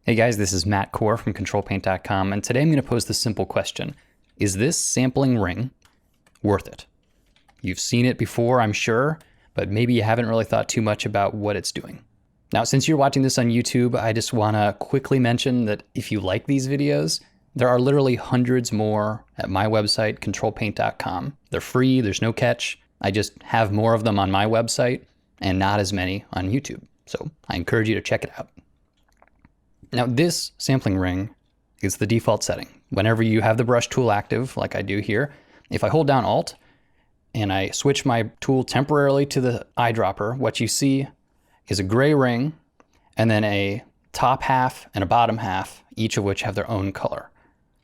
Hey guys, this is Matt Core from ControlPaint.com, and today I'm going to pose the simple question. Is this sampling ring worth it? You've seen it before, I'm sure, but maybe you haven't really thought too much about what it's doing. Now, since you're watching this on YouTube, I just want to quickly mention that if you like these videos, there are literally hundreds more at my website, ControlPaint.com. They're free, there's no catch. I just have more of them on my website and not as many on YouTube. So I encourage you to check it out. Now this sampling ring is the default setting. Whenever you have the brush tool active, like I do here, if I hold down Alt and I switch my tool temporarily to the eyedropper, what you see is a gray ring and then a top half and a bottom half, each of which have their own color.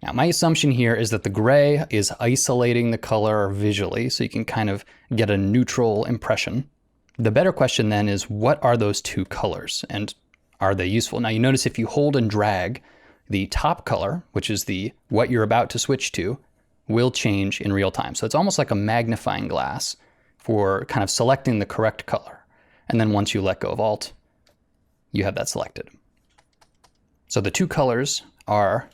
Now my assumption here is that the gray is isolating the color visually, so you can kind of get a neutral impression. The better question then is, what are those two colors and are they useful? Now you notice if you hold and drag, the top color, which is what you're about to switch to, will change in real time. So it's almost like a magnifying glass for kind of selecting the correct color. And then once you let go of Alt, you have that selected. So the two colors are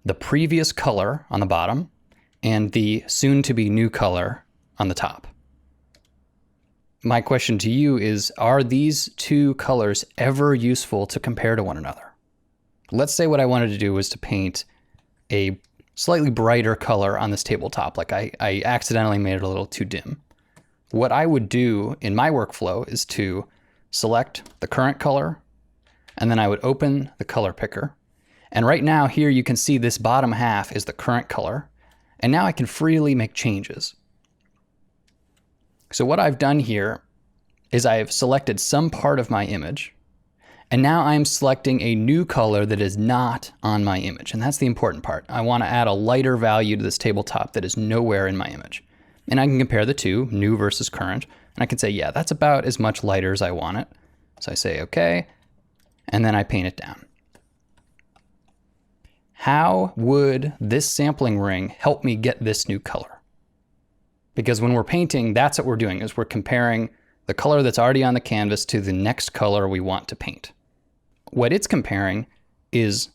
the previous color on the bottom and the soon to be new color on the top. My question to you is, are these two colors ever useful to compare to one another? Let's say what I wanted to do was to paint a slightly brighter color on this tabletop, like I accidentally made it a little too dim. What I would do in my workflow is to select the current color, and then I would open the color picker. And right now here you can see this bottom half is the current color, and now I can freely make changes. So what I've done here is I've selected some part of my image, and now I'm selecting a new color that is not on my image. And that's the important part. I want to add a lighter value to this tabletop that is nowhere in my image. And I can compare the two, new versus current, and I can say, yeah, that's about as much lighter as I want it. So I say, okay, and then I paint it down. How would this sampling ring help me get this new color? Because when we're painting, that's what we're doing, is we're comparing the color that's already on the canvas to the next color we want to paint. What it's comparing is,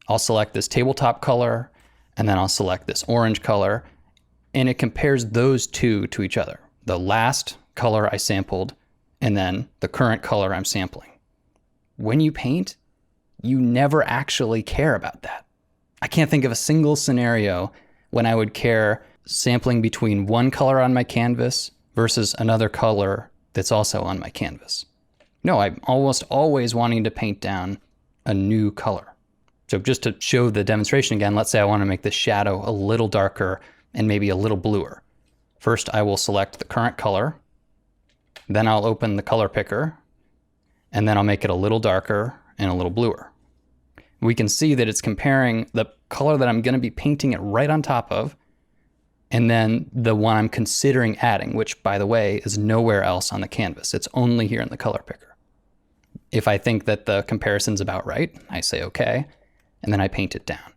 I'll select this tabletop color, and then I'll select this orange color, and it compares those two to each other. The last color I sampled, and then the current color I'm sampling. When you paint, you never actually care about that. I can't think of a single scenario when I would care sampling between one color on my canvas versus another color that's also on my canvas. No, I'm almost always wanting to paint down a new color. So just to show the demonstration again, let's say I want to make the shadow a little darker and maybe a little bluer. First, I will select the current color, then I'll open the color picker, and then I'll make it a little darker and a little bluer. We can see that it's comparing the color that I'm going to be painting it right on top of, and then the one I'm considering adding, which by the way is nowhere else on the canvas. It's only here in the color picker. If I think that the comparison's about right, I say okay, and then I paint it down.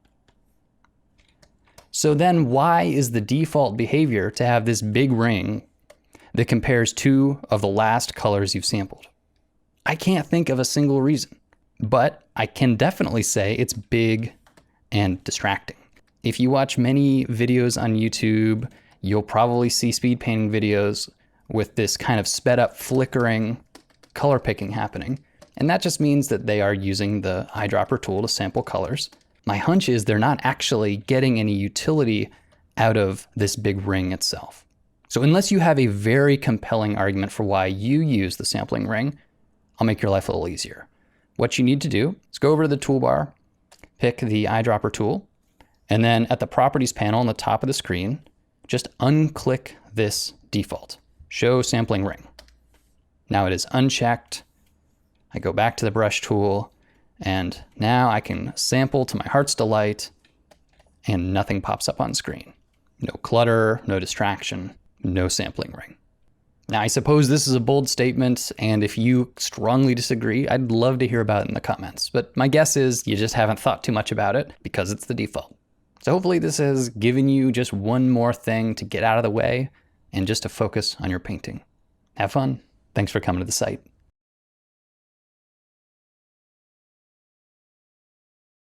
So then why is the default behavior to have this big ring that compares two of the last colors you've sampled? I can't think of a single reason, but I can definitely say it's big and distracting. If you watch many videos on YouTube, you'll probably see speed painting videos with this kind of sped up flickering color picking happening. And that just means that they are using the eyedropper tool to sample colors. My hunch is they're not actually getting any utility out of this big ring itself. So unless you have a very compelling argument for why you use the sampling ring, I'll make your life a little easier. What you need to do is go over to the toolbar, pick the eyedropper tool, and then at the properties panel on the top of the screen, just unclick this default, show sampling ring. Now it is unchecked. I go back to the brush tool, and now I can sample to my heart's delight, and nothing pops up on screen. No clutter, no distraction, no sampling ring. Now, I suppose this is a bold statement, and if you strongly disagree, I'd love to hear about it in the comments. But my guess is you just haven't thought too much about it because it's the default. So hopefully this has given you just one more thing to get out of the way and just to focus on your painting. Have fun. Thanks for coming to the site.